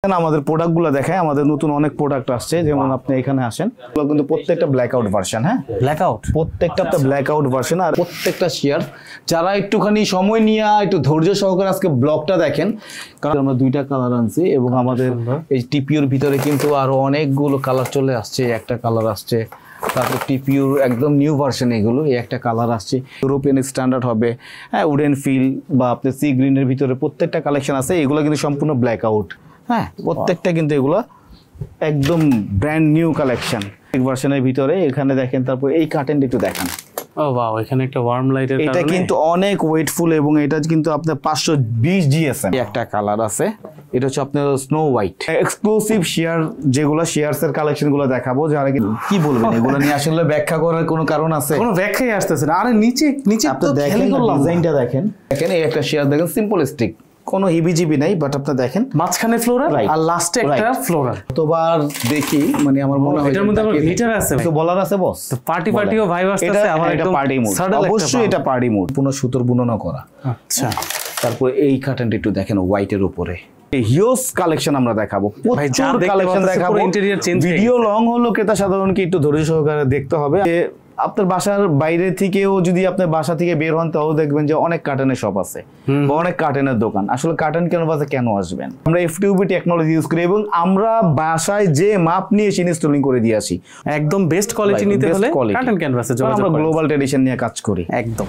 আমাদের প্রোডাক্টগুলো দেখায় আমাদের নতুন অনেক প্রোডাক্ট আসছে যেমন আপনি এখানে আসেন কিন্তু প্রত্যেকটা ব্ল্যাক আউট ভার্সন হ্যাঁ ব্ল্যাক আউট প্রত্যেকটা ব্ল্যাক আউট ভার্সন আর প্রত্যেকটা শেয়ার যারা একটুখানি সময় নিয়ে একটু ধৈর্য সহকারে আজকে ব্লগটা দেখেন কারণ আমরা দুইটা কালার আনছি এবং আমাদের এই টিপিওর ভিতরে কিন্তু আরো অনেকগুলো কালার চলে আসছে একটা কালার আসছে তারপর টিপিওর একদম নিউ ভার্সন এগুলো এই একটা কালার আসছে ইউরোপিয়ান স্ট্যান্ডার্ড হবে হ্যাঁ উডেন ফিল বা আপনার সি গ্রিনের ভিতরে প্রত্যেকটা কালেকশন আছে এগুলো কিন্তু সম্পূর্ণ ব্ল্যাক আউট হ্যাঁ প্রত্যেকটা কিন্তু এগুলো একদম ব্র্যান্ড নিউ কালেকশন এক ভার্সনের ভিতরে এখানে দেখেন তারপর এই কার্টেনটা একটু দেখেন ও ওয়াও এখানে একটা ওয়ার্ম লাইটের কারণে এটা কিন্তু অনেক ওয়েটফুল এবং এটা কিন্তু আপনার 520 জিএসএম একটা কালার আছে এটা হচ্ছে আপনার স্নো হোয়াইট এক্সক্লুসিভ শেয়ার যেগুলো শেয়ারস এর কালেকশনগুলো দেখাবো যারা কি বলবেন এগুলো নিয়ে আসলে ব্যাখ্যা করার কোনো কারণ আছে কোনো ব্যাখ্যাই আসতেছে না আরে নিচে আপনি দেখেন ডিজাইনটা দেখেন এই একটা শেয়ার দেখেন সিম্পল স্টিক কোনো হিবিজিবি নাই বাট আপনি দেখেন মাঝখানে ফ্লোরাল আর লাস্টে একটা ফ্লোরাল তোবার দেখি মানে আমার মনে হয় এটার মধ্যে আবার হিটার আছে তো বলার আছে বস তো পার্টিও ভাইব আসছে আমার এটা পার্টি মোড অবশ্যই এটা পার্টি মোড পুরো সুতোর বুননা করা আচ্ছা তারপর এই কার্টেনটা একটু দেখেন হোয়াইটের উপরে হিউজ কালেকশন আমরা দেখাবো প্রচুর কালেকশন দেখাবো ভিডিও লং হলো ক্রেতা সাধারণ কি একটু ধৈর্য সহকারে দেখতে হবে আপনার বাসার বাইরে থেকেও যদি আপনার বাসা থেকে বের হন তাও দেখবেন যে অনেক কার্টেনের শপ আছে বা অনেক কার্টেনের দোকান আসলে কার্টেন ক্যানভাসে কেন আসবেন আমরা এফটিউবি টেকনোলজি ইউজ করি এবং আমরা বাসায় যে মাপ নিয়ে ইনস্টলিং করে দিয়ে আসি একদম বেস্ট কোয়ালিটি নিতে হলে কার্টেন ক্যানভাসে যোগাযোগ আমরা গ্লোবাল ট্রেডিশন নিয়ে কাজ করি একদম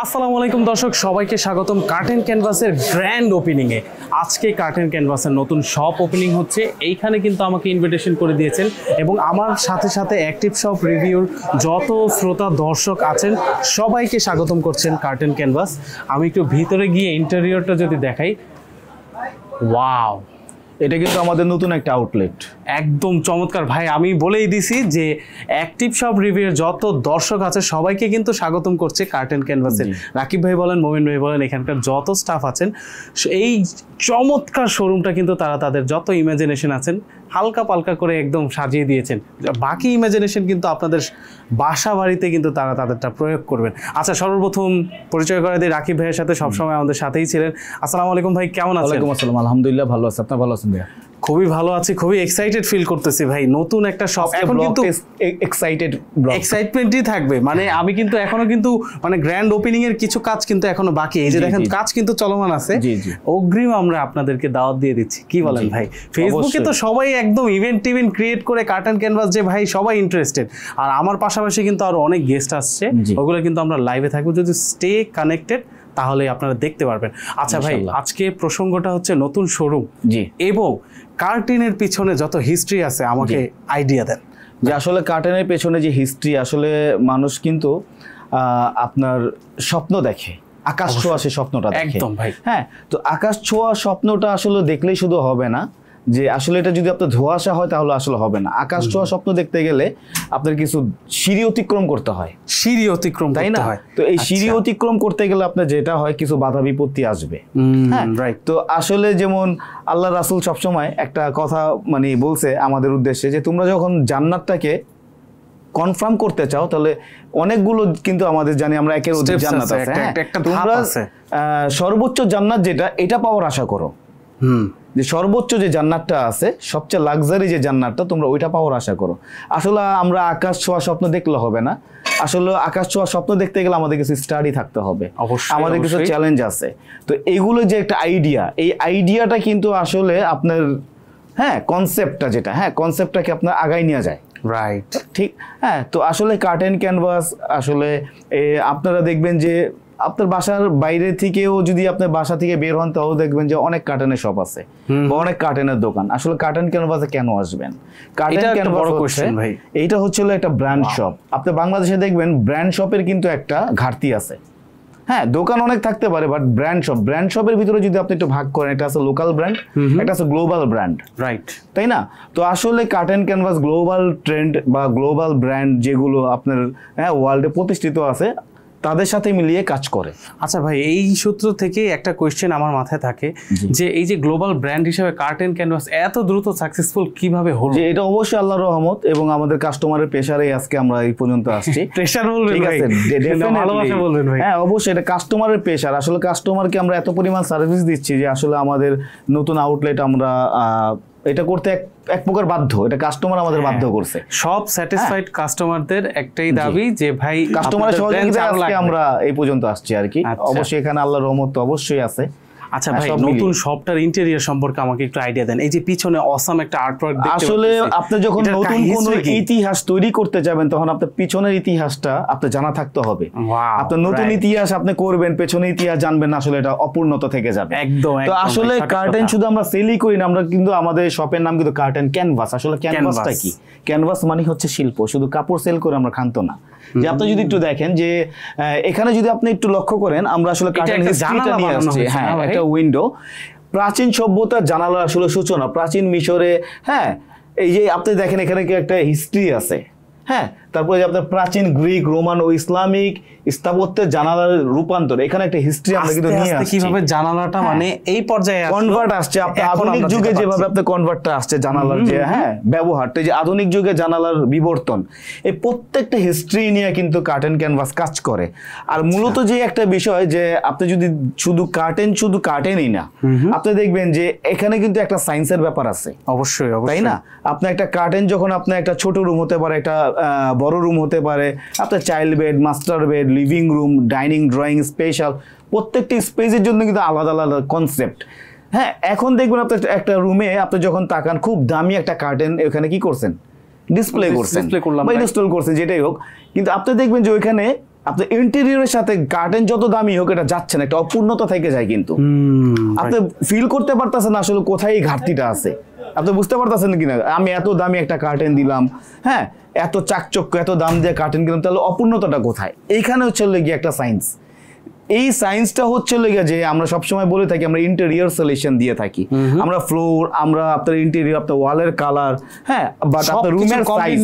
আসসালামু আলাইকুম দর্শক সবাইকে স্বাগতম কার্টেন ক্যানভাসের গ্র্যান্ড ওপেনিং এ আজকে কার্টেন ক্যানভাসের নতুন শপ ওপেনিং হচ্ছে এইখানে কিন্তু আমাকে ইনভিটেশন করে দিয়েছেন এবং আমার সাথে সাথে অ্যাক্টিভ শপ রিভিউর যত শ্রোতা দর্শক আছেন সবাইকে স্বাগতম করছেন কার্টেন ক্যানভাস আমি একটু ভিতরে গিয়ে ইন্টেরিয়রটা যদি দেখাই ওয়াও এটা কিন্তু আমাদের নতুন একটা আউটলেট একদম চমৎকার ভাই আমি বলেই দিছি যে অ্যাক্টিভ শপ রিভিউর যত দর্শক আছে সবাইকে কিন্তু স্বাগতম করছে কার্টেন ক্যানভাসের রাকিব ভাই বলেন মোমিন ভাই বলেন এখানকার যত স্টাফ আছেন এই চমৎকার শোরুমটা কিন্তু তারা তাদের যত ইমাজিনেশন আছেন হালকা পালকা করে একদম সাজিয়ে দিয়েছেন বাকি ইমাজিনেশন কিন্তু আপনাদের বাসা বাড়িতে কিন্তু তারা তাদেরটা প্রয়োগ করবেন আচ্ছা সর্বপ্রথম পরিচয় করে দিই রাকিব ভাইয়ের সাথে সবসময় আমাদের সাথেই ছিলেন আসসালামু আলাইকুম ভাই কেমন আছেন ওয়ালাইকুম আসসালাম আলহামদুলিল্লাহ ভালো আছি আপনি ভালো আছেন ভাই খুবই ভালো আছি খুবই এক্সাইটেড ফিল করতেছি ভাই নতুন একটা শপ এখন কিন্তু এক্সাইটমেন্টই থাকবে মানে আমি কিন্তু এখনো কিন্তু মানে গ্র্যান্ড ওপেনিং এর কিছু কাজ কিন্তু এখনো বাকি এই যে দেখেন কাজ কিন্তু চলমান আছে অগ্রিম আমরা আপনাদেরকে দাওয়াত দিয়ে দিচ্ছি কি বলেন ভাই ফেসবুকে তো সবাই একদম ইভেন্ট ক্রিয়েট করে কার্টেন ক্যানভাস যে ভাই সবাই ইন্টারেস্টেড আর আমার পাশাপাশি কিন্তু আরো অনেক গেস্ট আসছে ওগুলো কিন্তু আমরা লাইভে থাকবো যদি স্টে কানেক্টেড তাহলে আপনারা দেখতে পারবেন আচ্ছা ভাই আজকে প্রসঙ্গটা হচ্ছে নতুন শোরুম এবং কার্টেনের পিছনে যত হিস্ট্রি আছে আমাকে আইডিয়া দেন যে আসলে কার্টেনের পেছনে যে হিস্ট্রি আসলে মানুষ কিন্তু আপনার স্বপ্ন দেখে আকাশ ছোঁয়া সে স্বপ্নটা দেখে একদম ভাই হ্যাঁ তো আকাশ ছোঁয়া স্বপ্নটা আসলে দেখলেই শুধু হবে না যে আসলে এটা যদি আপনার ধোঁয়াশা হয় তাহলে আসলে হবে না আকাশ ছোঁয়া স্বপ্ন দেখতে গেলে আপনার কিছু সিঁড়ি অতিক্রম করতে হয় সিঁড়ি অতিক্রম তাই না তো এই সিঁড়ি অতিক্রম করতে গেলে আপনার যেটা হয় কিছু বাধা বিপত্তি আসবে হ্যাঁ রাইট তো আসলে যেমন আল্লাহ রাসূল সবসময় একটা কথা মানে বলছে আমাদের উদ্দেশ্যে যে তোমরা যখন জান্নাতটাকে কনফার্ম করতে চাও তাহলে অনেকগুলো কিন্তু আমাদের জানি আমরা একের অধিক জান্নাত আছে তোমরা সর্বোচ্চ জান্নাত যেটা এটা পাওয়ার আশা করো যে সর্বোচ্চ যে জান্নাতটা আছে সবচেয়ে লাক্সারি যে জান্নাতটা তোমরা ওইটা পাওয়ার আশা করো আসলে আমরা আকাশ ছোঁয়া স্বপ্ন দেখলে হবে না আসলে আকাশ ছোঁয়া স্বপ্ন দেখতে গেলে আমাদের কিছু স্টাডি থাকতে হবে আমাদের কিছু চ্যালেঞ্জ আছে তো এইগুলো যে একটা আইডিয়া এই আইডিয়াটা কিন্তু আসলে আপনার হ্যাঁ কনসেপ্টটা যেটা হ্যাঁ কনসেপ্টটাকে আপনার আগায় নিয়ে যায় রাইট ঠিক হ্যাঁ তো আসলে কার্টেন ক্যানভাস আসলে আপনারা দেখবেন যে আপনার বাসার বাইরে থেকেও যদি আপনার বাসা থেকে বের হন তাও দেখবেন যে অনেক কার্টেনের শপ আছে বা অনেক কার্টেনের দোকান আসলে কার্টেন ক্যানভাসে কেন আসবেন কার্টেন ক্যানভাস হচ্ছে এইটা হচ্ছিল একটা ব্র্যান্ড শপ আপনি বাংলাদেশে দেখবেন ব্র্যান্ড শপের কিন্তু একটা ঘাটতি আছে হ্যাঁ দোকান অনেক থাকতে পারে বাট ব্র্যান্ড শপের ভিতরে যদি আপনি একটু ভাগ করেন একটা আছে লোকাল ব্র্যান্ড একটা আছে গ্লোবাল ব্র্যান্ড রাইট তাই না তো আসলে কার্টেন ক্যানভাস গ্লোবাল ট্রেন্ড বা গ্লোবাল ব্র্যান্ড যেগুলো আপনার হ্যাঁ ওয়ার্ল্ডে প্রতিষ্ঠিত আছে তাদের সাথে মিলিয়ে কাজ করে। আচ্ছা ভাই, এই সূত্র থেকে একটা কোয়েশ্চেন আমার মাথায় থাকে যে এই যে গ্লোবাল ব্র্যান্ড হিসেবে কার্টেন ক্যানভাস এত দ্রুত সাকসেসফুল কিভাবে হলো? এটা অবশ্যই আল্লাহর রহমত এবং আমাদের কাস্টমারের প্রেসারেই আজকে আমরা এই পর্যন্ত আসছি। প্রেসার বলবেন ভাই, ভালোবাসা বলবেন ভাই। হ্যাঁ অবশ্যই, এটা কাস্টমারের প্রেসার। আসলে কাস্টমারকে আমরা এত পরিমাণ সার্ভিস দিচ্ছি যে আসলে আমাদের নতুন আউটলেট আমরা এটা করতে এক প্রকার বাধ্য, এটা কাস্টমার আমাদের বাধ্য করছে। সব স্যাটিসফাইড কাস্টমারদের একটাই দাবি যে ভাই কাস্টমারের সহযোগিতায় আজকে আমরা এই পর্যন্ত আসছি আর কি। অবশ্যই এখানে আল্লাহর রহমত তো অবশ্যই আছে। আচ্ছা ভাই, নতুন শপটার ইন্টেরিয়র সম্পর্কে আমাকে একটু আইডিয়া দেন। এই যে পিছনে অসাম একটা আর্টওয়ার্ক দেখতে পাচ্ছি, আসলে আপনি যখন নতুন কোনো ইতিহাস তৈরি করতে যাবেন তখন আপনার পিছনের ইতিহাসটা আপনার জানা থাকতে হবে। আপনি নতুন ইতিহাস আপনি করবেন, পেছনের ইতিহাস জানবেন না, আসলে এটা অপূর্ণতা থেকে যাবে একদম। তো আসলে কার্টেন শুধু আমরা সেলই করি না, আমরা কিন্তু আমাদের শপের নাম কিন্তু কার্টেন ক্যানভাস। আসলে ক্যানভাসটা কি? ক্যানভাস মানে হচ্ছে শিল্প, শুধু কাপড় সেল করে আমরা ক্ষান্ত না। যে আপনি যদি একটু দেখেন যে এখানে যদি আপনি একটু লক্ষ্য করেন, আমরা আসলে কার্টেন হিস্ট্রিটা নিয়ে আসছি। হ্যাঁ, একটা উইন্ডো, প্রাচীন সভ্যতার জানালার আসলে সূচনা প্রাচীন মিশরে। হ্যাঁ, এই যে আপনি দেখেন এখানে কি একটা হিস্ট্রি আছে। হ্যাঁ, তারপরে যে আপনার প্রাচীন গ্রিক, রোমান ও ইসলামিক স্থাপত্যের জানালার রূপান্তর, এখানে একটা হিস্ট্রি আমরা কিন্তু নিয়ে আসছি। কিভাবে জানালাটা মানে এই পর্যায়ে কনভার্ট আসছে, আপনার আধুনিক যুগে যেভাবে আপনার কনভার্টটা আসছে জানালার যে ব্যবহারটা, যে আধুনিক যুগে জানালার বিবর্তন, এই প্রত্যেকটা হিস্ট্রি নিয়ে কিন্তু কার্টেন ক্যানভাস কাজ করে। আর মূলত যে একটা বিষয় যে আপনি যদি শুধু কার্টেনই না, আপনি দেখবেন যে এখানে কিন্তু একটা সায়েন্সের ব্যাপার আছে। অবশ্যই, তাই না? আপনার একটা কার্টেন যখন আপনার একটা ছোট রুম হতে পারে, একটা বড় রুম হতে পারে, আপনার child bed, master bed, living room, dining, drawing, special, প্রত্যেকটি স্পেসের জন্য কিন্তু আলাদা আলাদা কনসেপ্ট। হ্যাঁ, এখন দেখবেন আপনার একটা রুমে আপনি যখন তাকান, খুব দামি একটা কার্টেন এখানে কি করছেন, ডিসপ্লে করছেন বা ইনস্টল করছেন, যেটাই হোক, কিন্তু আপনি দেখবেন যে ওইখানে আপনার ইন্টেরিয়রের সাথে কার্টেন যত দামি হোক এটা যাচ্ছে না, একটা অপূর্ণতা থেকে যায়। কিন্তু আপনি ফিল করতে পারতেছেন আসলে কোথায় এই ঘাটতিটা আছে। আপনি বুঝতে পারতেছেন কিনা, আমি এত দামি একটা কার্টেন দিলাম, হ্যাঁ এত চাকচক্য, এত দাম দিয়ে কার্টেন কিনলাম, তাহলে অপূর্ণতাটা কোথায়? এইখানে হচ্ছে গিয়ে একটা সায়েন্স। এই সায়েন্সটা হচ্ছে যে আমরা সবসময় বলে থাকি আমরা ইন্টেরিয়র সলিউশন দিয়ে থাকি। আমরা ফ্লোর, আমরা আপনার ইন্টেরিয়র, আপনার ওয়ালের কালার, হ্যাঁ, বাট আপনার রুমের সাইজ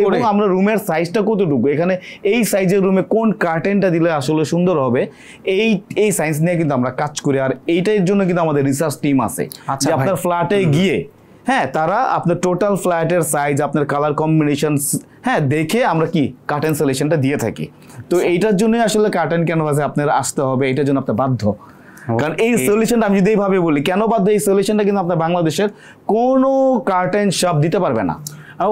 এবং আমরা রুমের সাইজটা কতটুকু, এখানে এই সাইজের রুমে কোন কার্টেনটা দিলে আসলে সুন্দর হবে, এই সায়েন্স নিয়ে কিন্তু আমরা কাজ করি। আর এইটার জন্য কিন্তু আমাদের রিসার্চ টিম আছে, যে আপনার ফ্ল্যাটে গিয়ে হ্যাঁ তারা আপনার টোটাল ফ্ল্যাটের সাইজ, আপনার কালার কম্বিনেশন হ্যাঁ দেখে আমরা কি কার্টেন সলিউশনটা দিয়ে থাকি। তো এইটার জন্য আসলে কার্টেন ক্যানভাসে আপনার আসতে হবে, এটার জন্য আপনার বাধ্য। কারণ এই সলিউশনটা আমি যদি এইভাবে বলি কেন বাধ্য, এই সলিউশনটা কিন্তু আপনার বাংলাদেশের কোনো কার্টেন শপ দিতে পারবে না।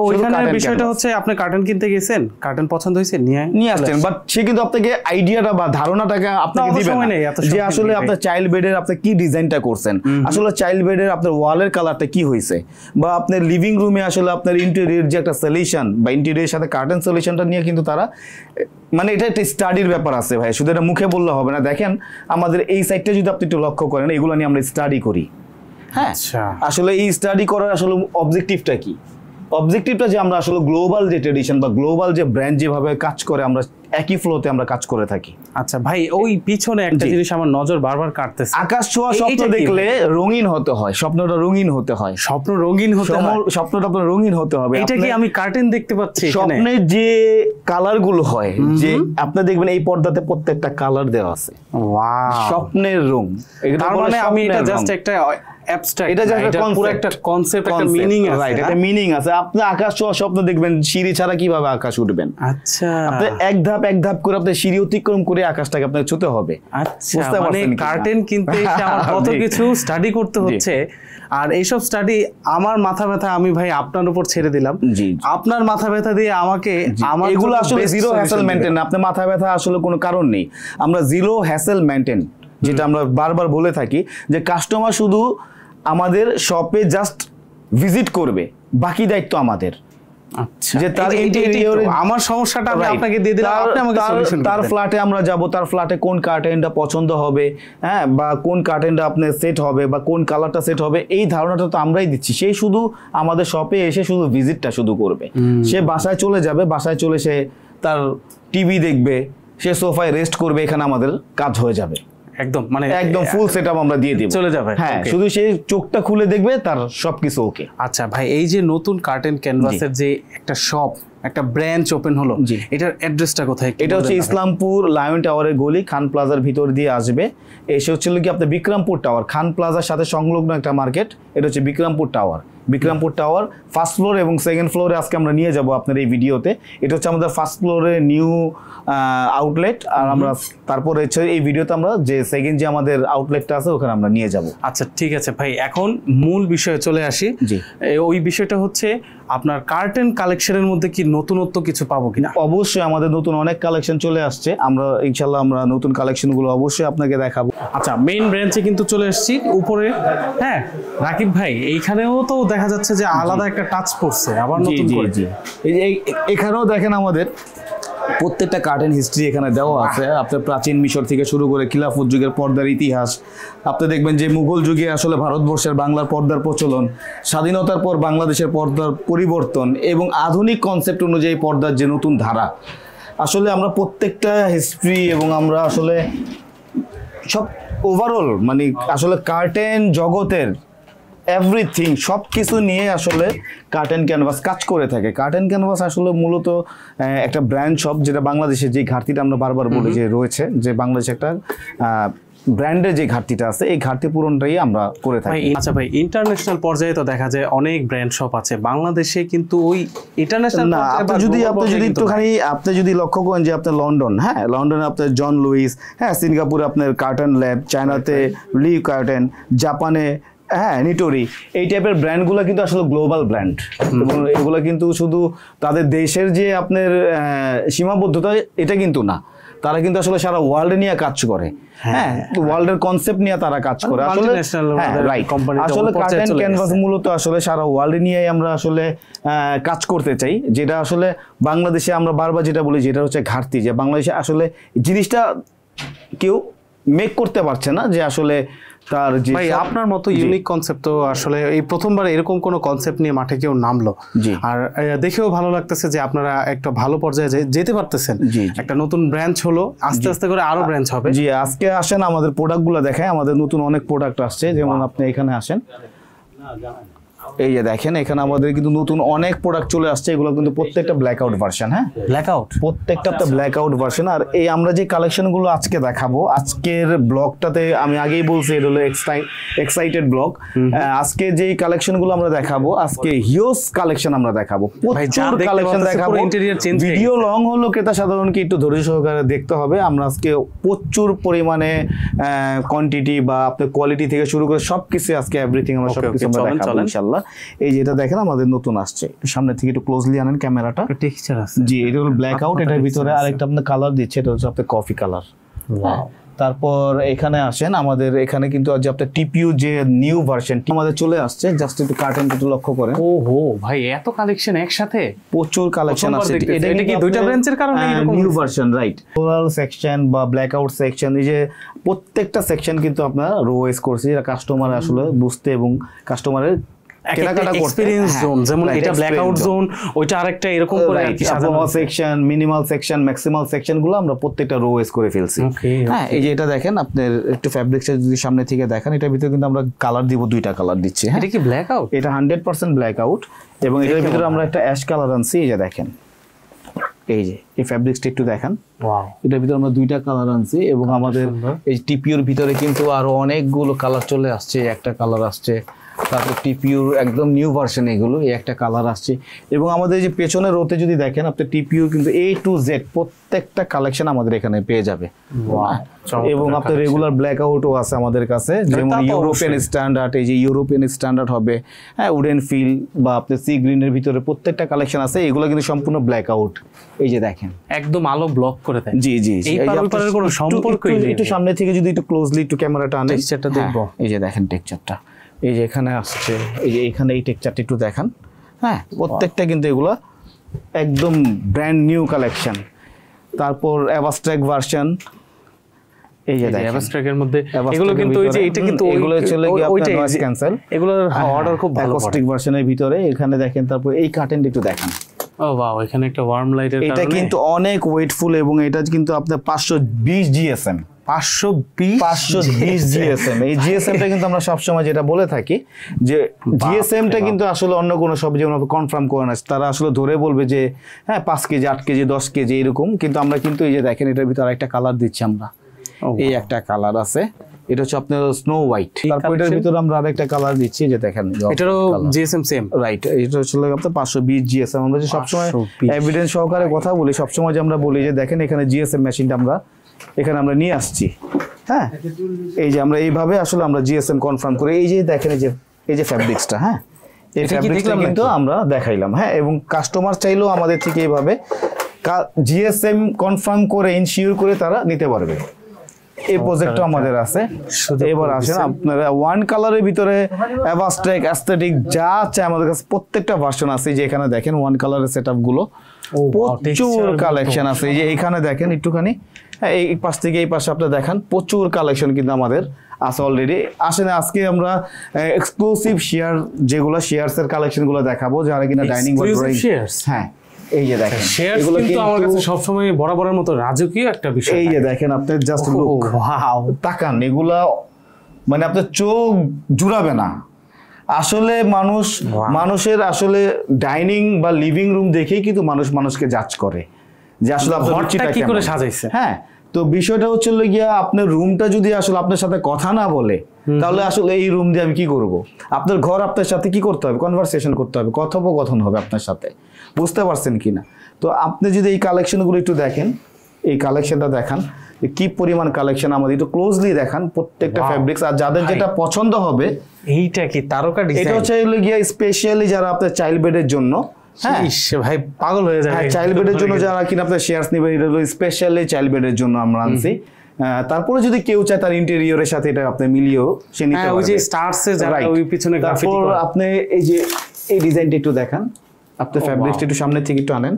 ওইখানে বিষয়টা হচ্ছে আপনি কার্টেন কিনতে গেছেন, কার্টেন পছন্দ হয়েছে, নিয়ে আসছেন, বাট সে কিন্তু আপনাকে আইডিয়াটা বা ধারণাটাকে আপনাকে দিবে না যে আসলে আপনার চাইল্ড বেডের আপনি কি ডিজাইনটা করছেন, আসলে চাইল্ড বেডের আপনার ওয়ালের কালারটা কি হয়েছে, বা আপনার লিভিং রুমে আসলে আপনার ইন্টেরিয়র যে একটা সলিউশন বা ইন্টেরিয়রের সাথে কার্টেন সলিউশনটা নিয়ে কিন্তু তারা, মানে এটা একটা স্টাডির ব্যাপার আছে ভাই, শুধু এটা মুখে বললে হবে না। দেখেন আমাদের এই সাইডটা যদি আপনি একটু লক্ষ্য করেন, এগুলো নিয়ে আমরা স্টাডি করি। হ্যাঁ, আসলে এই স্টাডি করার আসলে অবজেক্টিভটা কি? অবজেক্টিভটা যে আমরা আসলে গ্লোবাল যে ট্রেডিশন বা গ্লোবাল যে ব্র্যান্ড যেভাবে কাজ করে, আমরা একই ফ্লোতে আমরা কাজ করে থাকি। আচ্ছা ভাই, ওই পিছনে একটা জিনিস আমার নজর বারবার কাটতেছে। আকাশ ছোঁয়া স্বপ্ন দেখলে রঙিন হতে হয়, স্বপ্নটা রঙিন হতে হয়, স্বপ্ন রঙিন হতে হয়, স্বপ্নটা আপনার রঙিন হতে হবে। এটা কি আমি কার্টেন দেখতে পাচ্ছি? স্বপ্নের যে কালার গুলো হয়, যে আপনি দেখবেন এই পর্দাতে প্রত্যেকটা কালার দেওয়া আছে। ওয়াও, স্বপ্নের রং। তার মানে আমি এটা জাস্ট একটা অ্যাবস্ট্রাক্ট, এটা জাস্ট পুরো একটা কনসেপ্ট, একটা মিনিং আছে, রাইট? এটা মিনিং আছে। আপনি আকাশ ছোঁয়া স্বপ্ন দেখবেন, সিঁড়ি ছাড়া কিভাবে আকাশ উঠবেন? আচ্ছা, আপনি এক ধাপ করে আপনি সিঁড়ি অতিক্রম করে আকাশটাকে আপনাকে ছুঁতে হবে। আচ্ছা, মানে কার্টেন কিনতে এসে আমার কত কিছু স্টাডি করতে হচ্ছে। আর এইসব স্টাডি আমার মাথা ব্যথা আমি ভাই আপনার উপর ছেড়ে দিলাম। আপনার মাথা ব্যথা দিয়ে আমাকে, আমার এগুলো আসলে জিরো হ্যাসেল মেইনটেইন। আপনার মাথা ব্যথা আসলে কোনো কারণ নেই, আমরা জিরো হ্যাসেল মেইনটেইন, যেটা আমরা বারবার বলে থাকি যে কাস্টমার শুধু আমাদের শপে জাস্ট ভিজিট করবে, বাকি দায়িত্ব আমাদের। আচ্ছা, যে তার ইন্টেরিয়রে আমার সমস্যাটা আমি আপনাকে দিয়ে দিলাম, আপনি আমাকে সলিউশন দিবেন। তার ফ্ল্যাটে আমরা যাব, তার ফ্ল্যাটে কোন কার্টেনটা পছন্দ হবে, হ্যাঁ, বা কোন কার্টেনটা আপনার সেট হবে, বা কোন কালারটা সেট হবে, এই ধারণাটা তো আমরাই দিচ্ছি। সে শুধু আমাদের শপে এসে শুধু ভিজিটটা শুধু করবে, সে বাসায় চলে যাবে, বাসায় চলে সে তার টিভি দেখবে, সে সোফায় রেস্ট করবে, এখানে আমাদের কাজ হয়ে যাবে। একদম, মানে একদম ফুল সেটআপ আমরা দিয়ে দিব, চলে যাবে। হ্যাঁ, শুধু সেই চোখটা খুলে দেখবে, তার সবকিছু ওকে। আচ্ছা ভাই, এই যে নতুন কার্টেন ক্যানভাসের যে একটা শপ একটা ব্রাঞ্চ ওপেন হলো, এটার অ্যাড্রেসটা কোথায়? এটা হচ্ছে ইসলামপুর লায়ন টাওয়ারের গলি, খান প্লাজার ভিতর দিয়ে আসবে, এসে হচ্ছে কি আপনার বিক্রমপুর টাওয়ার, খান প্লাজার সাথে সংলগ্ন একটা মার্কেট, এটা হচ্ছে Bikrampur tower. Bikrampur tower first floor এবং সেকেন্ড ফ্লোরে আজকে আমরা নিয়ে যাব আপনার এই ভিডিওতে। এটা হচ্ছে আমাদের ফার্স্ট ফ্লোরে নিউ আউটলেট, আর আমরা তারপরে হচ্ছে এই ভিডিওতে আমরা যে সেকেন্ড যে আমাদের আউটলেটটা আছে ওখানে আমরা নিয়ে যাব। আচ্ছা ঠিক আছে ভাই, এখন মূল বিষয়ে চলে আসি। ওই বিষয়টা হচ্ছে আপনার কার্টেন কালেকশনের মধ্যে কি নতুনত্ব কিছু পাবো কিনা? অবশ্যই আমাদের নতুন অনেক কালেকশন চলে আসছে, আমরা ইনশাল্লাহ আমরা নতুন কালেকশনগুলো অবশ্যই আপনাকে দেখাবো। আচ্ছা মেইন ব্রাঞ্চে কিন্তু চলে এসেছি উপরে। হ্যাঁ রাকিব ভাই, এইখানেও তো দেখা যাচ্ছে যে আলাদা একটা টাচ পড়ছে আবার নতুন করে। এখানেও দেখেন আমাদের প্রত্যেকটা কার্টেন হিস্ট্রি এখানে দেওয়া আছে, আপনার প্রাচীন মিশর থেকে শুরু করে খিলাফত যুগের পর্দার ইতিহাস, আপনি দেখবেন যে মুঘল যুগে আসলে ভারতবর্ষের বাংলার পর্দার প্রচলন, স্বাধীনতার পর বাংলাদেশের পর্দার পরিবর্তন এবং আধুনিক কনসেপ্ট অনুযায়ী পর্দার যে নতুন ধারা, আসলে আমরা প্রত্যেকটা হিস্ট্রি এবং আমরা আসলে সব ওভারঅল মানে আসলে কার্টেন জগতের এভরিথিং সব কিছু নিয়ে আসলে কার্টেন ক্যানভাস কাজ করে থাকে। কার্টেন ক্যানভাস আসলে মূলত একটা ব্র্যান্ড শপ, যেটা বাংলাদেশে যে ঘাটতিটা আমরা বারবার বলি যে রয়েছে, যে বাংলাদেশে একটা ব্র্যান্ডের যে ঘাটতিটা আছে এই ঘাটতি পূরণটাই আমরা করে থাকি। আচ্ছা ভাই, ইন্টারন্যাশনাল পর্যায়ে তো দেখা যায় অনেক ব্র্যান্ড শপ আছে, বাংলাদেশে কিন্তু ওই ইন্টারন্যাশনাল না, আপনি যদি একটুখানি আপনি যদি লক্ষ্য করেন যে আপনার লন্ডন, হ্যাঁ লন্ডনে আপনার জন লুইস, হ্যাঁ সিঙ্গাপুরে আপনার কার্টেন ল্যাব, চায়নাতে লি কার্টেন, জাপানে হ্যাঁ নিটোরি, এই টাইপের ব্র্যান্ডগুলো কিন্তু আসলে গ্লোবাল ব্র্যান্ড, এবং এগুলো কিন্তু শুধু তাদের দেশের যে আপনার সীমাবদ্ধতা এটা কিন্তু না, তারা কিন্তু আসলে সারা ওয়ার্ল্ড নিয়ে কাজ করে। হ্যাঁ ওয়ার্ল্ডের কনসেপ্ট নিয়ে তারা কাজ করে আসলে। আসলে কার্টেন ক্যানভাস মূলত আসলে সারা ওয়ার্ল্ড নিয়ে আমরা আসলে কাজ করতে চাই, যেটা আসলে বাংলাদেশে আমরা বারবার যেটা বলি যেটা হচ্ছে ঘাটতি, যে বাংলাদেশে আসলে জিনিসটা কেউ মেক করতে পারছে না, যে আসলে তার যে ভাই আপনার মতো ইউনিক কনসেপ্ট তো আসলে এই প্রথমবার এরকম কোনো কনসেপ্ট নিয়ে মাঠে কেউ নামলো, আর দেখেও ভালো লাগতেছে যে আপনারা একটা ভালো পর্যায়ে যেতে পারতেছেন। একটা নতুন ব্রাঞ্চ হলো, আস্তে আস্তে করে আরো ব্রাঞ্চ হবে। জি আজকে আসেন আমাদের প্রোডাক্টগুলো দেখায়, আমাদের নতুন অনেক প্রোডাক্ট আসছে, যেমন আপনি এখানে আসেন, এই যে দেখেন এখানে আমাদের কিন্তু নতুন অনেক প্রোডাক্ট চলে আসছে, এগুলো কিন্তু প্রত্যেকটা ব্ল্যাকআউট ভার্সন। হ্যাঁ ব্ল্যাকআউট প্রত্যেকটা একটা ব্ল্যাকআউট ভার্সন। আর এই আমরা যে কালেকশনগুলো আজকে দেখাবো, আজকের ব্লগটাতে আমি আগেই বলছি এটা হলো এক্সাইটেড ব্লগ। আজকে যে কালেকশনগুলো আমরা দেখাবো, আজকে হিউজ কালেকশন আমরা দেখাবো, প্রচুর কালেকশন দেখাবো। ভিডিও লং হলো ক্রেতা সাধারণকে একটু ধৈর্য সহকারে দেখতে হবে। আমরা আজকে প্রচুর পরিমাণে কোয়ান্টিটি বা আপনার কোয়ালিটি থেকে শুরু করে সবকিছু আজকে এভরিথিং আমরা সবকিছু আমরা দেখাবো ইনশাআল্লাহ। এই যেটা দেখেন আমাদের নতুন আসছে, সামনে থেকে একটু ক্লোজলি আনেন ক্যামেরাটা। টেক্সচার আছে, জি এটা হলো ব্ল্যাক আউট, এটার ভিতরে আরেকটা আপনার কালার দিচ্ছে, এটা হচ্ছে আপনার কফি কালার। ওয়াও। তারপর এখানে আসেন, আমাদের এখানে কিন্তু আজ আপনার টিপিইউ যে নিউ ভার্সন আমাদের চলে আসছে, জাস্ট একটু কার্টেন একটু লক্ষ্য করেন। ওহো ভাই এত কালেকশন একসাথে, প্রচুর কালেকশন আছে। এটা কি দুইটা ব্রাঞ্চের কারণে এরকম new version right. Floral section বা ব্ল্যাক আউট সেকশন, এই যে প্রত্যেকটা সেকশন কিন্তু আপনারা রো ওয়াইজ করছি, যেটা কাস্টমার আসলে বুঝতে এবং কাস্টমারের কেনাকাটা করতে এক্সপেরিয়েন্স জোন, যেমন এটা ব্ল্যাক আউট জোন, ওইটা আরেকটা এরকম করে সাজানো সেকশন, মিনিমাল সেকশন, ম্যাক্সিমাল সেকশনগুলো আমরা প্রত্যেকটা রো ওয়াইজ করে ফেলছি। হ্যাঁ এই যে এটা দেখেন আপনার একটু ফ্যাব্রিক্সটা যদি সামনে থেকে দেখেন, এটার ভিতরে কিন্তু আমরা কালার দিব, দুইটা কালার দিচ্ছি। হ্যাঁ এটা কি ব্ল্যাক আউট? এটা 100% ব্ল্যাক আউট, এবং এটার ভিতরে আমরা একটা অ্যাশ কালার আনছি। এই যে দেখেন, এই যে এই ফ্যাব্রিক্সটা একটু দেখেন, ওয়াও, এটার ভিতরে আমরা দুইটা কালার আনছি, এবং আমাদের এই টিপিওর ভিতরে কিন্তু আরো অনেকগুলো কালার চলে আসছে। একটা কালার আসছে, তারপর টিপিইউর একদম নিউ ভার্সন, এগুলো এই একটা কালার আসছে। এবং আমাদের যে পেছনের রোতে যদি দেখেন আপনি টিপিইউ কিন্তু A to Z প্রত্যেকটা কালেকশন আমাদের এখানে পেয়ে যাবে। এবং আপনার রেগুলার ব্ল্যাক আউটও আছে আমাদের কাছে, যেমন ইউরোপিয়ান স্ট্যান্ডার্ড, এই যে ইউরোপিয়ান স্ট্যান্ডার্ড হবে, হ্যাঁ উডেন ফিল বা আপনার সি গ্রিনের ভিতরে প্রত্যেকটা কালেকশন আছে, এগুলো কিন্তু সম্পূর্ণ ব্ল্যাক আউট। এই যে দেখেন একদম আলো ব্লক করে দেয়। জি জি, এই পারপারের কোনো সম্পর্কই নেই। একটু সামনে থেকে যদি একটু ক্লোজলি একটু ক্যামেরাটা আনেন, টেক্সচারটা দেখবো। এই যে দেখেন টেক্সচারটা, এই যে এখানে আসছে, এই যে এখানে এই টেক্সচারটা একটু দেখান। হ্যাঁ প্রত্যেকটা কিন্তু এগুলো একদম ব্র্যান্ড নিউ কালেকশন। তারপর অ্যাবাস্ট্রাক্ট ভার্সন, এই যে দেখেন অ্যাবাস্ট্রাক্টের মধ্যে এগুলো কিন্তু ওই যে এটা কিন্তু এগুলো চলে গিয়ে আপনার নয়েজ ক্যান্সেল, এগুলোর অর্ডার খুব ভালো। অ্যাকোস্টিক ভার্সনের ভিতরে এখানে দেখেন। তারপর এই কার্টেনটা একটু দেখেন, ও ওয়াও, এখানে একটা ওয়ার্ম লাইটের কারণে এটা কিন্তু অনেক ওয়েটফুল, এবং এটা কিন্তু আপনার 520 GSM 520 জিএসএম। এই জিএসএমটা কিন্তু আমরা সবসময় যেটা বলে থাকি যে জিএসএমটা কিন্তু আসলে অন্য কোনো সব যেমন কনফার্ম করে না, তারা আসলে ধরে বলবে যে হ্যাঁ 5 কেজি 8 কেজি 10 কেজি এরকম, কিন্তু আমরা কিন্তু এই যে দেখেন এটার ভিতরে একটা কালার দিচ্ছি আমরা, এই একটা কালার আছে, এটা হচ্ছে আপনার স্নো হোয়াইট। তারপর এটার ভিতরে আমরা আরেকটা কালার দিচ্ছি, যে দেখেন এটারও জিএসএম সেম, রাইট। এটা হচ্ছে আপনার 520 জিএসএম। আমরা যে সবসময় এভিডেন্স সহকারে কথা বলি, সবসময় যে আমরা বলি যে দেখেন এখানে জিএসএম মেশিনটা আমরা এখানে আমরা নিয়ে আসছি, হ্যাঁ এই যে আমরা এইভাবে আসলে আমরা জিএসএম কনফার্ম করে, এই যে দেখেন এই যে ফ্যাব্রিক্সটা, হ্যাঁ এই ফ্যাব্রিক্সটা কিন্তু আমরা দেখাইলাম, হ্যাঁ এবং কাস্টমার চাইলেও আমাদের থেকে এইভাবে জিএসএম কনফার্ম করে ইনশিওর করে তারা নিতে পারবে। এই প্রজেক্টটা আমাদের আছে। এবার আসেন আপনারা ওয়ান কালারের ভিতরে অ্যাভাস্ট্রেক অ্যাস্থেটিক যা চাই আমাদের কাছে প্রত্যেকটা ভার্সন আছে। যে এখানে দেখেন ওয়ান কালারের সেটআপ গুলো প্রচুর কালেকশন আছে। এই যে এখানে দেখেন একটুখানি এই পাশ থেকে এই পাশে আপনি দেখেন প্রচুর কালেকশন কিন্তু আমাদের আছে অলরেডি। আসেন আজকে আমরা এক্সক্লুসিভ শেয়ার যেগুলো শেয়ারস এর কালেকশন গুলো দেখাবো, যারা কিনা ডাইনিং বা ড্রয়িং, হ্যাঁ এই যে দেখেন এগুলো কিন্তু আমার কাছে সব সময় বরাবরের মতো রাজকীয় একটা বিষয়। এই যে দেখেন আপনি জাস্ট লুক, ওয়াও তাকান, এগুলা মানে আপনার চোখ জুড়াবে না। আসলে মানুষের আসলে ডাইনিং বা লিভিং রুম দেখেই কিন্তু মানুষকে জাজ করে যে আসলে আপনার রুচিটা কি করে সাজাইছে। হ্যাঁ তো বিষয়টা হচ্ছে গিয়া আপনার রুমটা যদি আসলে আপনার সাথে কথা না বলে, তাহলে আসলে এই রুম দিয়ে আমি কি করব? আপনার ঘর আপনার সাথে কি করতে হবে? কনভারসেশন করতে হবে, কথোপকথন হবে আপনার সাথে, বুঝতে পারছেন কিনা? তো আপনি যদি এই কালেকশনগুলো একটু দেখেন, এই কালেকশনটা দেখান কি পরিমাণ কালেকশন আমাদের, একটু ক্লোজলি দেখান প্রত্যেকটা ফ্যাব্রিক্স। আর যাদের যেটা পছন্দ হবে, এইটা কি তারকা ডিজাইন, এটা হচ্ছে গিয়া স্পেশালি যারা আপনার চাইল্ড বেডের জন্য, হ্যাঁ ভাই পাগল হয়ে যাবে, চাইল্ড বেডের জন্য যারা কিনা আপনার শেয়ারস নেবে, এটা হলো স্পেশালি চাইল্ড বেডের জন্য আমরা আনছি। তারপরে যদি কেউ চায় তার ইন্টেরিয়রের সাথে এটা আপনি মিলিয়েও সে নিতে পারবে। ওই যে স্টারসে যারা ওই পিছনে গ্রাফিটি করে, আপনি এই যে এই ডিজাইনটা একটু দেখান, আপনি ফ্যাব্রিকটা একটু সামনে থেকে একটু আনেন।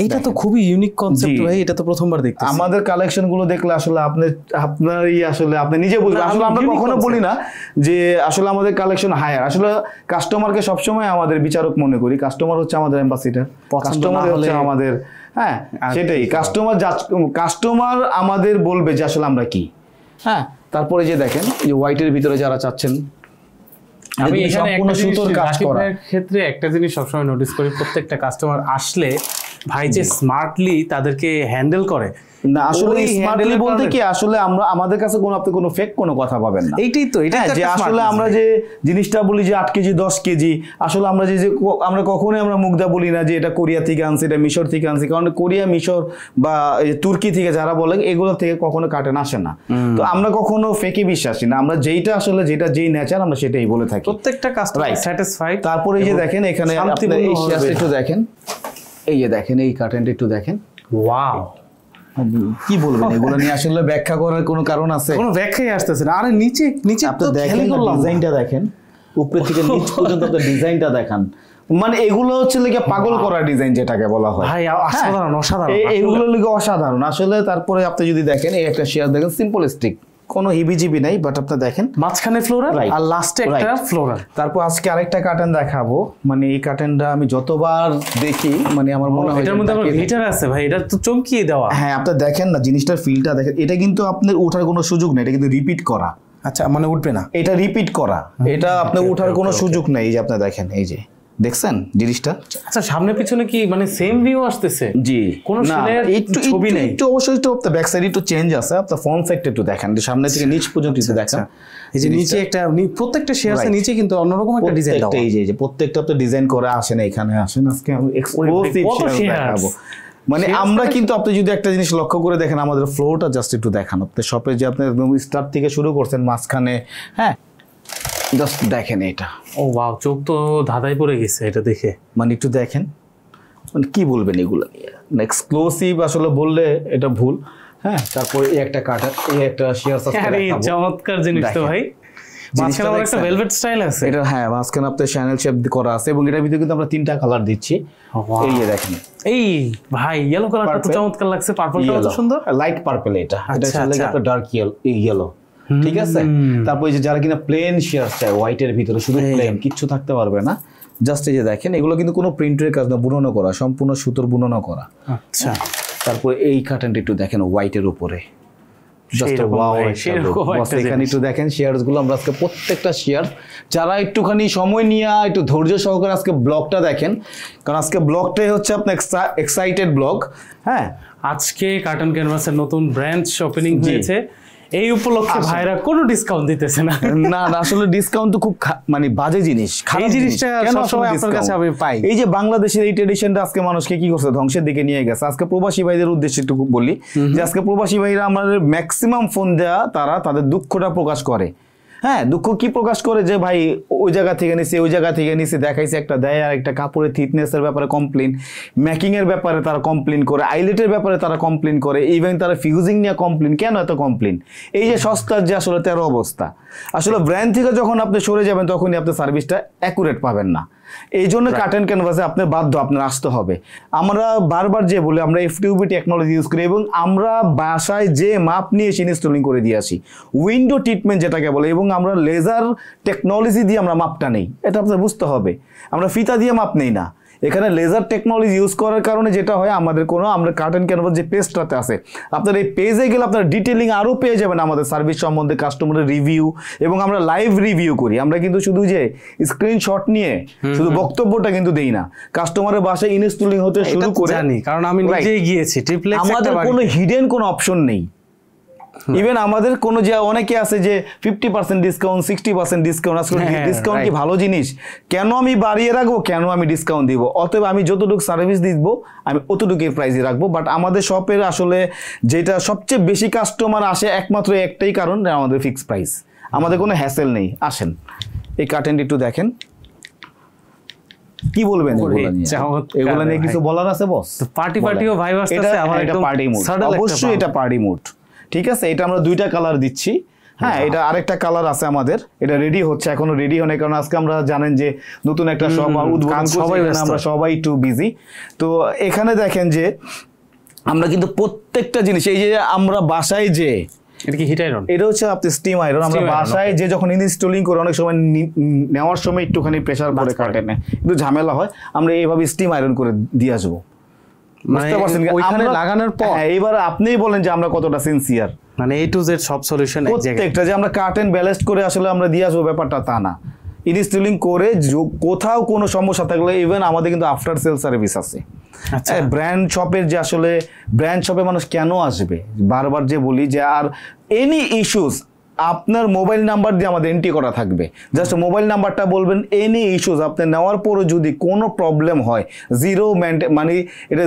এইটা তো খুবই ইউনিক কনসেপ্ট ভাই, এটা তো প্রথমবার দেখতেছি। আমাদের কালেকশন গুলো দেখলে আসলে আপনারই আসলে আপনি নিজে বুঝবেন। আসলে আমরা কখনো বলি না যে আসলে আমাদের কালেকশন হায়ার, আসলে কাস্টমারকে সবসময় আমাদের বিচারক মনে করি। কাস্টমার হচ্ছে আমাদের অ্যাম্বাসিডার, কাস্টমার হচ্ছে আমাদের, হ্যাঁ সেটাই, কাস্টমার আমাদের বলবে যে আসলে আমরা কি। হ্যাঁ তারপরে যে দেখেন যে হোয়াইটের ভিতরে যারা চাচ্ছেন, আমি এখানে একটা সুতোর কাজ করার ক্ষেত্রে একটা জিনিস সবসময় নোটিস করি, প্রত্যেকটা কাস্টমার আসলে ভাই যে স্মার্টলি তাদেরকে হ্যান্ডেল করে না। আসলে স্মার্টলি বলতে কি, আসলে আমরা আমাদের কাছে আপনি কোনো ফেক কোনো কথা পাবেন না। এইটাই তো, এটা যে আসলে আমরা যে জিনিসটা বলি যে 8 কেজি 10 কেজি, আসলে আমরা যে আমরা কখনোই আমরা মুগ্ধা বলি না যে এটা কোরিয়া থেকে আনছি, এটা মিশর থেকে আনছি। কারণ কোরিয়া, মিশর বা তুর্কি থেকে যারা বলে এগুলো থেকে কখনো কাটেন আসে না। তো আমরা কখনো ফেকে বিশ্বাসী না, আমরা যেইটা আসলে যেই নেচার আমরা সেটাই বলে থাকি। প্রত্যেকটা কাস্টমার স্যাটিসফাইড। তারপরে এই যে দেখেন এখানে এই শেয়ারটা একটু দেখেন, এই যে দেখেন এই কার্টেনটা একটু দেখেন, ওয়াও কি বলবেন এগুলো নিয়ে? আসলে ব্যাখ্যা করার কোনো কারণ আছে? কোনো ব্যাখ্যাই আসতেছে না। আরে নিচে আপনি দেখেন ডিজাইনটা দেখেন, উপরে থেকে নিচ পর্যন্ত আপনি ডিজাইনটা দেখান, মানে এগুলো হচ্ছে লেগে পাগল করা ডিজাইন যেটাকে বলা হয় ভাই, অসাধারণ অসাধারণ, এগুলো লেগে অসাধারণ আসলে। তারপরে আপনি যদি দেখেন এই একটা শেয়ার দেখেন, সিম্পলিস্টিক, কোনো হিবিজিবি নাই, বাট আপনি দেখেন মাঝখানে ফ্লোরাল আর লাস্টে একটা ফ্লোরাল। তারপর আজকে আরেকটা কার্টেন দেখাবো, মানে এই কার্টেনটা আমি যতবার দেখি মানে আমার মনে হয় এটার মধ্যে আবার হিটার আছে ভাই, এটা তো চমকিয়ে দেওয়া। হ্যাঁ আপনি দেখেন না জিনিসটার ফিলটা দেখেন, এটা কিন্তু আপনার ওঠার কোনো সুযোগ নেই, এটা কিন্তু রিপিট করা। আচ্ছা মানে উঠবে না, এটা রিপিট করা, এটা আপনি ওঠার কোনো সুযোগ নেই। এই যে আপনি দেখেন, এই যে দেখছেন জিনিসটা। আচ্ছা সামনে পিছনে কি মানে সেম ভিউ আসতেছে? জি, কোনো একটু ছবি নেই, একটু অবশ্যই একটু আপনার ব্যাক সাইড একটু চেঞ্জ আছে, আপনার ফ্রন্ট সাইডটা একটু দেখেন, সামনে থেকে নিচ পর্যন্ত একটু দেখেন। এই যে নিচে একটা প্রত্যেকটা শেয়ারসের নিচে কিন্তু অন্যরকম একটা ডিজাইন দাও। এই যে প্রত্যেকটা তো ডিজাইন করে আসেন এখানে আসেন, আজকে আমি এক্সক্লুসিভ শেয়ার দেখাবো। মানে আমরা কিন্তু আপনি যদি একটা জিনিস লক্ষ্য করে দেখেন, আমাদের ফ্লোরটা জাস্ট একটু দেখান। আপনি শপে যে আপনি স্টার্ট থেকে শুরু করছেন মাঝখানে, হ্যাঁ জাস্ট দেখেন এটা। ও ওয়াও, চোখ তো ধাঁধায় পড়ে গেছে এটা দেখে। মানে একটু দেখেন, মানে কি বলবেন এগুলো নিয়ে, এক্সক্লুসিভ আসলে বললে এটা ভুল। হ্যাঁ তারপর এই একটা কাটার, এই একটা শেয়ার সাসপেন্ড, আরে চমৎকার জিনিস তো ভাই। মাঝখানে আবার একটা ভেলভেট স্টাইল আছে এটা, হ্যাঁ মাঝখানে আপনার চ্যানেল শেপ করা আছে এবং এটার ভিতরে কিন্তু আমরা 3টা কালার দিচ্ছি। এই যে দেখেন, এই ভাই ইয়েলো কালারটা তো চমৎকার লাগছে, পার্পলটা তো সুন্দর, লাইট পার্পল। এটা হচ্ছে একটা ডার্ক ইয়েলো, ঠিক আছে। তারপর এই যে যারা কিনা প্লেন শেয়ার চায়, হোয়াইটের ভিতরে শুধু প্লেন, কিচ্ছু থাকতে পারবে না, জাস্ট এই যে দেখেন, এগুলো কিন্তু কোনো প্রিন্টের কাজ না, বুননো করা, সম্পূর্ণ সুতোর বুননো করা। আচ্ছা তারপর এই কার্টেনটা একটু দেখেন হোয়াইটের উপরে, এখানে একটু দেখেন শেয়ারস গুলো, আমরা আজকে প্রত্যেকটা শেয়ার, যারা একটুখানি সময় নিয়ে একটু ধৈর্য সহকারে আজকে ব্লগটা দেখেন, কারণ আজকে ব্লগটাই হচ্ছে আপনার এক্সাইটেড ব্লগ। হ্যাঁ, আজকে কার্টন ক্যানভাসের নতুন ব্র্যান্চ ওপেনিং হয়েছে, এই উপলক্ষে ভাইরা কোনো ডিসকাউন্ট দিতেছে না। না আসলে ডিসকাউন্ট তো খুব মানে বাজে জিনিস, এই জিনিসটা সবসময় আপনার কাছে আমি পাই। এই যে বাংলাদেশের এই ট্রেডিশনটা আজকে মানুষকে কি করছে, ধ্বংসের দিকে নিয়ে গেছে। আজকে প্রবাসী ভাইদের উদ্দেশ্যে একটু বলি যে আজকে প্রবাসী ভাইরা আমাদের ম্যাক্সিমাম ফোন দেয়া তারা তাদের দুঃখটা প্রকাশ করে। হ্যাঁ, দুঃখ কি প্রকাশ করে যে ভাই ওই জায়গা থেকে নিছে, ওই জায়গা থেকে নিছে, দেখাইছে একটা দেয়, আর একটা কাপড়ের থিকনেসের ব্যাপারে কমপ্লেন, ম্যাকিং এর ব্যাপারে তারা কমপ্লেন করে, আইলেটের ব্যাপারে তারা কমপ্লেন করে, ইভেন তারা ফিউজিং নিয়ে কমপ্লেন। কেন এত কমপ্লেন? এই যে সস্তার যে আসলে 13 অবস্থা, আসলে ব্র্যান্ড থেকে যখন আপনি সরে যাবেন তখনই আপনি সার্ভিসটা অ্যাকুরেট পাবেন না। এই জন্য কার্টন ক্যানভাসে আপনার বাধ্য আপনার আসতে হবে। আমরা বারবার যে বলি আমরা এফটিউবি টেকনোলজি ইউজ করি এবং আমরা বাসায় যে মাপ নিয়ে এসে ইনস্টলিং করে দিয়ে আসি, উইন্ডো ট্রিটমেন্ট যেটাকে বলে, এবং আমরা লেজার টেকনোলজি দিয়ে আমরা মাপটা নেই, এটা আপনার বুঝতে হবে। আমরা ফিতা দিয়ে মাপ নেই না, এখানে লেজার টেকনোলজি ইউজ করার কারণে যেটা হয় আমাদের আমরা কার্টন ক্যানভাস যে পেজটাতে আছে, আপনার এই পেজে গেলে আপনার ডিটেলিং আরও পেয়ে যাবেন আমাদের সার্ভিস সম্বন্ধে, কাস্টমারের রিভিউ, এবং আমরা লাইভ রিভিউ করি। আমরা কিন্তু শুধু যে স্ক্রিনশট নিয়ে শুধু বক্তব্যটা কিন্তু দেই না, কাস্টমারের বাসায় ইনস্টলিং হতে শুরু করে, কারণ আমি নিজেই গিয়েছি, আমাদের কোনো হিডেন কোনো অপশন নেই। ইভেন আমাদের কোনো যে অনেকে আছে যে 50% ডিসকাউন্ট, 60% ডিসকাউন্ট, আসলে ডিসকাউন্ট কি ভালো জিনিস? কেন আমি বাড়িয়ে রাখবো, কেন আমি ডিসকাউন্ট দিব? অতএব আমি যতটুকু সার্ভিস দিব আমি অতটুকুই প্রাইসই রাখবো। বাট আমাদের শপের আসলে যেটা সবচেয়ে বেশি কাস্টমার আসে একমাত্র একটাই কারণ, আমাদের ফিক্স প্রাইস, আমাদের কোনো হ্যাসেল নেই। আসেন এই কার্টেনটি একটু দেখেন, কি বলবেন এগুলো নিয়ে? কিছু বলার আছে বস? পার্টিও ভাই আসছে, আমার এটা পার্টি মুড, অবশ্যই এটা পার্টি মুড। ঠিক আছে, এটা আমরা 2টা কালার দিচ্ছি। হ্যাঁ, এটা আরেকটা কালার আছে আমাদের, এটা রেডি হচ্ছে, এখনো রেডি হয় না, কারণ আজকে আমরা জানেন যে নতুন একটা শপ উদ্বোধন করছি, আমরা সবাই একটু বিজি। তো এখানে দেখেন যে আমরা কিন্তু প্রত্যেকটা জিনিস, এই যে আমরা বাসায় যে এটা কি হিট আয়রন, এটা হচ্ছে আপনি স্টিম আয়রন, আমরা বাসায় যে যখন ইনস্টলিং করে অনেক সময় নেওয়ার সময় একটুখানি প্রেসার পড়ে কাটেনে, একটু ঝামেলা হয়, আমরা এইভাবে স্টিম আয়রন করে দিয়ে আসবো। ওইখানে লাগানোর পর এবার আপনিই বলেন যে আমরা কতটা সিনসিয়ার, মানে A to Z সব সলিউশন এক জায়গায়, প্রত্যেকটা যে আমরা কার্টেন ব্যালেন্স করে আসলে আমরা দিয়ে আসবো, ব্যাপারটা তা না। ইনস্টলিং করে কোথাও কোনো সমস্যা থাকলে ইভেন আমাদের কিন্তু আফটার সেল সার্ভিস আছে। ব্র্যান্ড শপের যে আসলে ব্র্যান্ড শপে মানুষ কেন আসবে, বারবার যে বলি যে আর এনি ইস্যুস আপনার মোবাইল নাম্বার দিয়ে আমাদের এন্ট্রি করা থাকবে, জাস্ট মোবাইল নাম্বারটা বলবেন, এনি ইস্যুস আপনি নেওয়ার পরও যদি কোনো প্রবলেম হয়, জিরো মানে এটা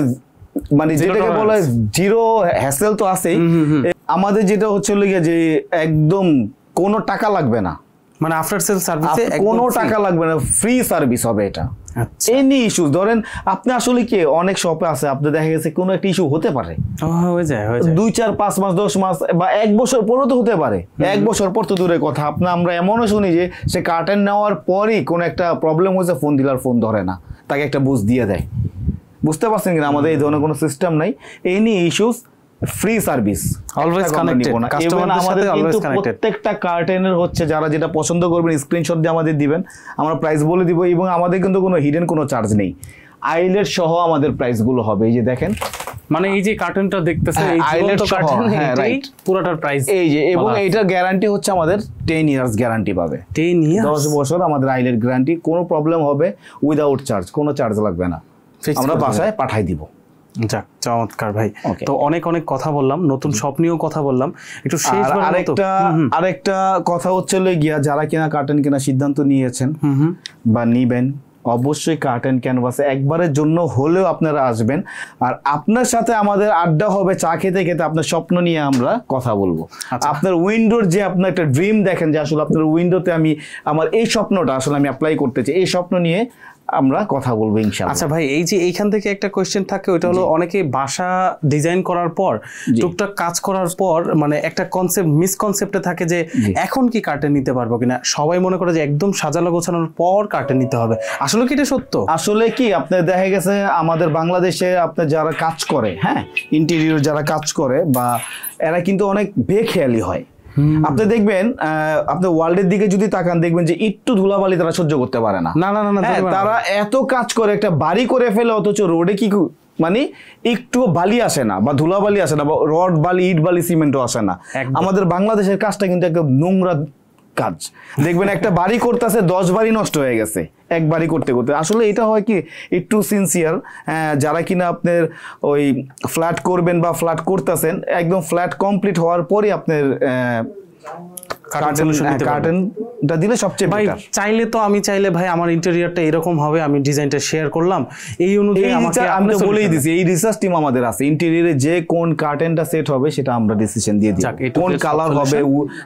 মানে যেটাকে বলা হয় জিরো হ্যাসেল তো আছেই। আমাদের যেটা হচ্ছে যে একদম কোনো টাকা লাগবে না, মানে আফটার সেল সার্ভিসে কোনো টাকা লাগবে না, ফ্রি সার্ভিস হবে এটা। এনি ইস্যুস ধরেন আপনি আসলে কি অনেক শপে আছে, আপনি দেখা গেছে কোনো একটা ইস্যু হতে পারে, হয়ে যায় 2, 4, 5 মাস, 10 মাস বা 1 বছর পরও তো হতে পারে। 1 বছর পর তো দূরের কথা, আমরা এমনও শুনি যে সে কার্টেন নেওয়ার পরই কোনো একটা প্রবলেম হয়েছে, ফোন দিলার ফোন ধরে না, তাকে একটা বুঝ দিয়ে দেয়। বুঝতে পারছেন কিনা? আমাদের এই ধরনের কোনো সিস্টেম নাই, any issues free service, always connected, কাস্টমারদের সাথে অলওয়েজ কানেক্টেড। প্রত্যেকটা কার্টেনের হচ্ছে যারা যেটা পছন্দ করবেন স্ক্রিনশট দিয়ে আমাদের দিবেন, আমরা প্রাইস বলে দিব, এবং আমাদের কিন্তু কোনো হিডেন কোনো চার্জ নেই, আইলেট সহ আমাদের প্রাইসগুলো হবে। এই যে দেখেন, মানে এই যে কার্টনটা দেখতেছেন, এই জীবন্ত কার্টন, রাইট, পুরোটার প্রাইস এই যে, এবং এইটার গ্যারান্টি হচ্ছে আমাদের 10 ইয়ার্স গ্যারান্টি পাবে, 10 ইয়ার্স 10 বছর আমাদের আইলেট গ্যারান্টি, কোনো প্রবলেম হবে উইদাউট চার্জ, কোনো চার্জ লাগবে না, আমরা বাসায় পাঠাই দিব। যাক, চমৎকার ভাই। তো অনেক কথা বললাম, নতুন শপ নিয়েও কথা বললাম, একটু শেষ আরেকটা কথা হচ্ছে গিয়া, যারা কিনা কার্টেন কেনা সিদ্ধান্ত নিয়েছেন বা নিবেন, অবশ্যই কার্টেন ক্যানভাসে একবারের জন্য হলেও আপনারা আসবেন, আর আপনার সাথে আমাদের আড্ডা হবে, চা খেতে খেতে আপনার স্বপ্ন নিয়ে আমরা কথা বলবো। আপনার উইন্ডোর যে আপনার একটা ড্রিম দেখেন যে আসলে আপনার উইন্ডোতে আমার এই স্বপ্নটা আসলে আমি অ্যাপ্লাই করতে চাই, এই স্বপ্ন নিয়ে আমরা কথা বলবো ইনশাআল্লাহ। আচ্ছা ভাই, এই যে এইখান থেকে একটা কোশ্চেন থাকে, ওটা হলো অনেকে বাসা ডিজাইন করার পর, টুকটাক কাজ করার পর, মানে একটা মিসকনসেপ্টে থাকে যে এখন কি কার্টেন নিতে পারবো কিনা, সবাই মনে করে যে একদম সাজানো গোছানোর পর কার্টেন নিতে হবে, আসলে কি এটা সত্য? আসলে কি আপনার দেখা গেছে আমাদের বাংলাদেশে আপনার যারা কাজ করে, হ্যাঁ, ইন্টেরিয়র যারা কাজ করে, বা এরা কিন্তু অনেক বেখেয়ালি হয়। আপনি দেখবেন আপনি ওয়ার্ল্ডের দিকে যদি তাকান, দেখবেন যে একটু ধুলাবালি তারা সহ্য করতে পারে না, না, তারা এত কাজ করে একটা বাড়ি করে ফেলে, অথচ রোডে কি মানে একটু বালি আসে না বা ধুলাবালি আসে না বা রড বালি ইট বালি সিমেন্টও আসে না। আমাদের বাংলাদেশের কাজটা কিন্তু একদম নোংরা কাজ। দেখবেন একটা বাড়ি করতেছে 10 বাড়ি নষ্ট হয়ে গেছে এক বাড়ি করতে করতে। আসলে এটা হয় কি একটু সিনসিয়ার যারা কিনা আপনার ওই ফ্ল্যাট করবেন বা ফ্ল্যাট করতেছেন, একদম ফ্ল্যাট কমপ্লিট হওয়ার পরে আপনার কার্টেনটা দিলে সবচেয়ে বেটার। চাইলে তো আমি চাইলে ভাই আমার ইন্টেরিয়রটা এরকম হবে, আমি ডিজাইনটা শেয়ার করলাম, এই অনুযায়ী আমাকে আমি তো বলেই দিছি এই রিসার্চ টিম আমাদের আছে। ইন্টেরিয়রে যে কোন কার্টেনটা সেট হবে সেটা আমরা ডিসিশন দিয়ে দিই, কোন কালার হবে,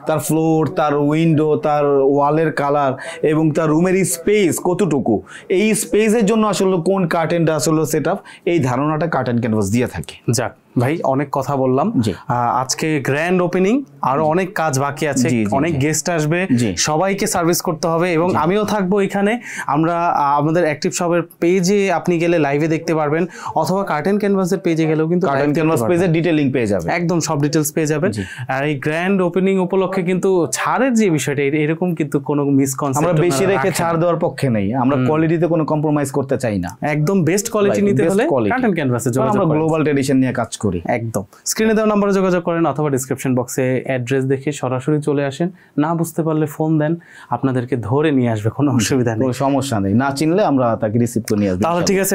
তার ফ্লোর, তার উইন্ডো, তার ওয়ালের কালার এবং তার রুমের স্পেস কতটুকু, এই স্পেসের জন্য আসলে কোন কার্টেনটা আসলে সেটআপ, এই ধারণাটা কার্টেন ক্যানভাস দিয়ে থাকে। যাক ভাই অনেক কথা বললাম, আজকে গ্র্যান্ড ওপেনিং, আরো অনেক কাজ বাকি আছে, অনেক গেস্ট আসবে, সবাইকে সার্ভিস করতে হবে এবং আমিও থাকবো এখানে। আমরা আমাদের অ্যাক্টিভ শপের পেজে আপনি গেলে লাইভে দেখতে পারবেন, অথবা কার্টেন ক্যানভাসের পেজে গেলেও কিন্তু কার্টেন ক্যানভাস পেজে ডিটেইলিং পেয়ে যাবেন, একদম সব ডিটেইলস পেয়ে যাবেন। আর এই গ্র্যান্ড ওপেনিং উপলক্ষে কিন্তু ছাড়ের যে বিষয়টা, এরকম কিন্তু কোনো মিসকনসেপ্ট আমরা বেশি রেখে ছাড় দেওয়ার পক্ষে নেই, আমরা কোয়ালিটিতে কোনো কম্প্রোমাইজ করতে চাই না, একদম বেস্ট কোয়ালিটি নিতে হলে কার্টেন ক্যানভাসে যোগাযোগ আমরা গ্লোবাল ট্রেডিশন নিয়ে কাজ করি। একদম স্ক্রিনে দেওয়া নম্বরে যোগাযোগ করেন অথবা ডিসক্রিপশন বক্সে অ্যাড্রেস দেখে সরাসরি চলে আসেন, না বুঝতে পারলে ফোন দেন, আপনাদেরকে ধরে নিয়ে আসবে, কোনো অসুবিধা নেই, কোনো সমস্যা নেই, না চিনলে আমরা তাকে রিসিভ করে নিয়ে আসবো। তাহলে ঠিক আছে।